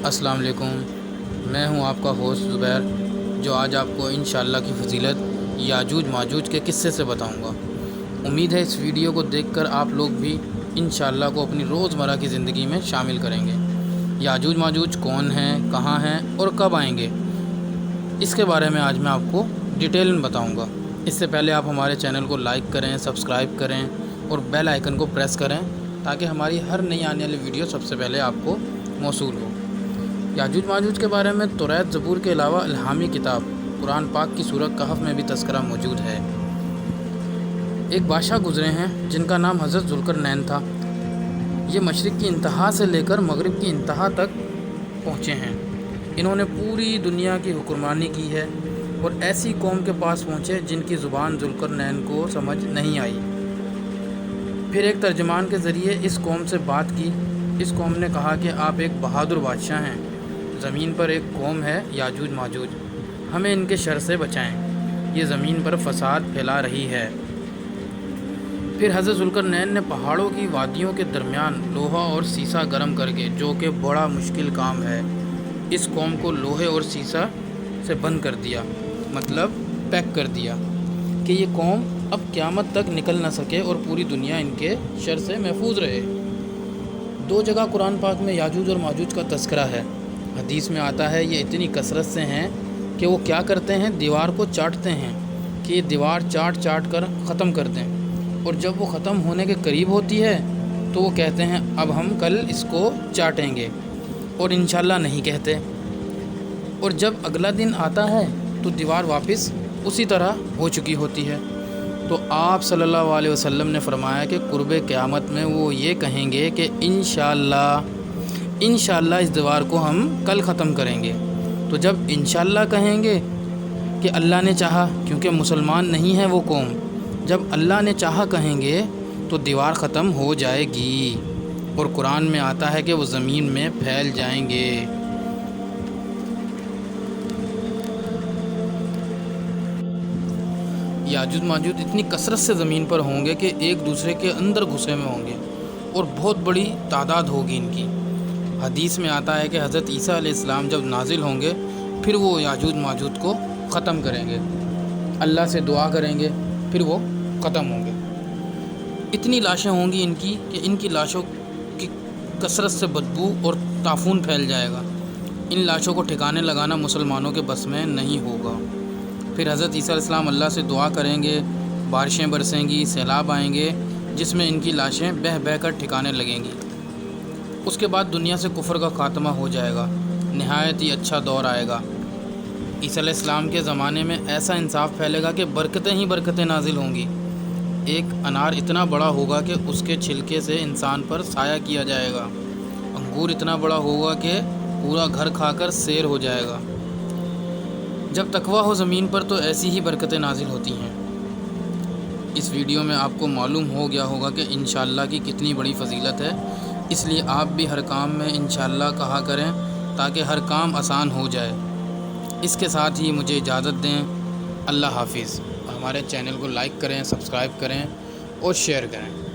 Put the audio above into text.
السلام علیکم، میں ہوں آپ کا ہوسٹ زبیر، جو آج آپ کو انشاءاللہ کی فضیلت یاجوج ماجوج کے قصے سے بتاؤں گا۔ امید ہے اس ویڈیو کو دیکھ کر آپ لوگ بھی انشاءاللہ کو اپنی روزمرہ کی زندگی میں شامل کریں گے۔ یاجوج ماجوج کون ہیں، کہاں ہیں اور کب آئیں گے، اس کے بارے میں آج میں آپ کو ڈیٹیل میں بتاؤں گا۔ اس سے پہلے آپ ہمارے چینل کو لائک کریں، سبسکرائب کریں اور بیل آئیکن کو پریس کریں تاکہ ہماری ہر نئی آنے والی ویڈیو سب سے پہلے آپ کو موصول ہو۔ یاجوج ماجوج کے بارے میں توریت زبور کے علاوہ الہامی کتاب قرآن پاک کی سورہ کہف میں بھی تذکرہ موجود ہے۔ ایک بادشاہ گزرے ہیں جن کا نام حضرت ذوالقرنین تھا۔ یہ مشرق کی انتہا سے لے کر مغرب کی انتہا تک پہنچے ہیں۔ انہوں نے پوری دنیا کی حکمرانی کی ہے اور ایسی قوم کے پاس پہنچے جن کی زبان ذوالقرنین کو سمجھ نہیں آئی۔ پھر ایک ترجمان کے ذریعے اس قوم سے بات کی۔ اس قوم نے کہا کہ آپ ایک بہادر بادشاہ ہیں، زمین پر ایک قوم ہے یاجوج ماجوج، ہمیں ان کے شر سے بچائیں، یہ زمین پر فساد پھیلا رہی ہے۔ پھر حضرت ذوالقرنین نے پہاڑوں کی وادیوں کے درمیان لوہا اور سیسا گرم کر کے، جو کہ بڑا مشکل کام ہے، اس قوم کو لوہے اور سیسا سے بند کر دیا، مطلب پیک کر دیا کہ یہ قوم اب قیامت تک نکل نہ سکے اور پوری دنیا ان کے شر سے محفوظ رہے۔ دو جگہ قرآن پاک میں یاجوج اور ماجوج کا تذکرہ ہے۔ حدیث میں آتا ہے یہ اتنی کثرت سے ہیں کہ وہ کیا کرتے ہیں، دیوار کو چاٹتے ہیں کہ یہ دیوار چاٹ چاٹ کر ختم کر دیں، اور جب وہ ختم ہونے کے قریب ہوتی ہے تو وہ کہتے ہیں اب ہم کل اس کو چاٹیں گے، اور انشاءاللہ نہیں کہتے، اور جب اگلا دن آتا ہے تو دیوار واپس اسی طرح ہو چکی ہوتی ہے۔ تو آپ صلی اللہ علیہ وسلم نے فرمایا کہ قرب قیامت میں وہ یہ کہیں گے کہ انشاءاللہ اس دیوار کو ہم کل ختم کریں گے۔ تو جب انشاءاللہ کہیں گے کہ اللہ نے چاہا، کیونکہ مسلمان نہیں ہے وہ قوم، جب اللہ نے چاہا کہیں گے تو دیوار ختم ہو جائے گی، اور قرآن میں آتا ہے کہ وہ زمین میں پھیل جائیں گے۔ یاجوج ماجوج اتنی کثرت سے زمین پر ہوں گے کہ ایک دوسرے کے اندر گھسے میں ہوں گے، اور بہت بڑی تعداد ہوگی ان کی۔ حدیث میں آتا ہے کہ حضرت عیسیٰ علیہ السلام جب نازل ہوں گے پھر وہ یاجوج ماجوج کو ختم کریں گے، اللہ سے دعا کریں گے، پھر وہ ختم ہوں گے۔ اتنی لاشیں ہوں گی ان کی کہ ان کی لاشوں کی کثرت سے بدبو اور تعفن پھیل جائے گا۔ ان لاشوں کو ٹھکانے لگانا مسلمانوں کے بس میں نہیں ہوگا۔ پھر حضرت عیسیٰ علیہ السلام اللہ سے دعا کریں گے، بارشیں برسیں گی، سیلاب آئیں گے جس میں ان کی لاشیں بہہ بہہ کر ٹھکانے لگیں گی۔ اس کے بعد دنیا سے کفر کا خاتمہ ہو جائے گا، نہایت ہی اچھا دور آئے گا۔ عیسیٰ علیہ السلام کے زمانے میں ایسا انصاف پھیلے گا کہ برکتیں ہی برکتیں نازل ہوں گی۔ ایک انار اتنا بڑا ہوگا کہ اس کے چھلکے سے انسان پر سایہ کیا جائے گا، انگور اتنا بڑا ہوگا کہ پورا گھر کھا کر سیر ہو جائے گا۔ جب تقویٰ ہو زمین پر تو ایسی ہی برکتیں نازل ہوتی ہیں۔ اس ویڈیو میں آپ کو معلوم ہو گیا ہوگا کہ انشاءاللہ کی کتنی بڑی فضیلت ہے، اس لیے آپ بھی ہر کام میں انشاءاللہ کہا کریں تاکہ ہر کام آسان ہو جائے۔ اس کے ساتھ ہی مجھے اجازت دیں، اللہ حافظ۔ ہمارے چینل کو لائک کریں، سبسکرائب کریں اور شیئر کریں۔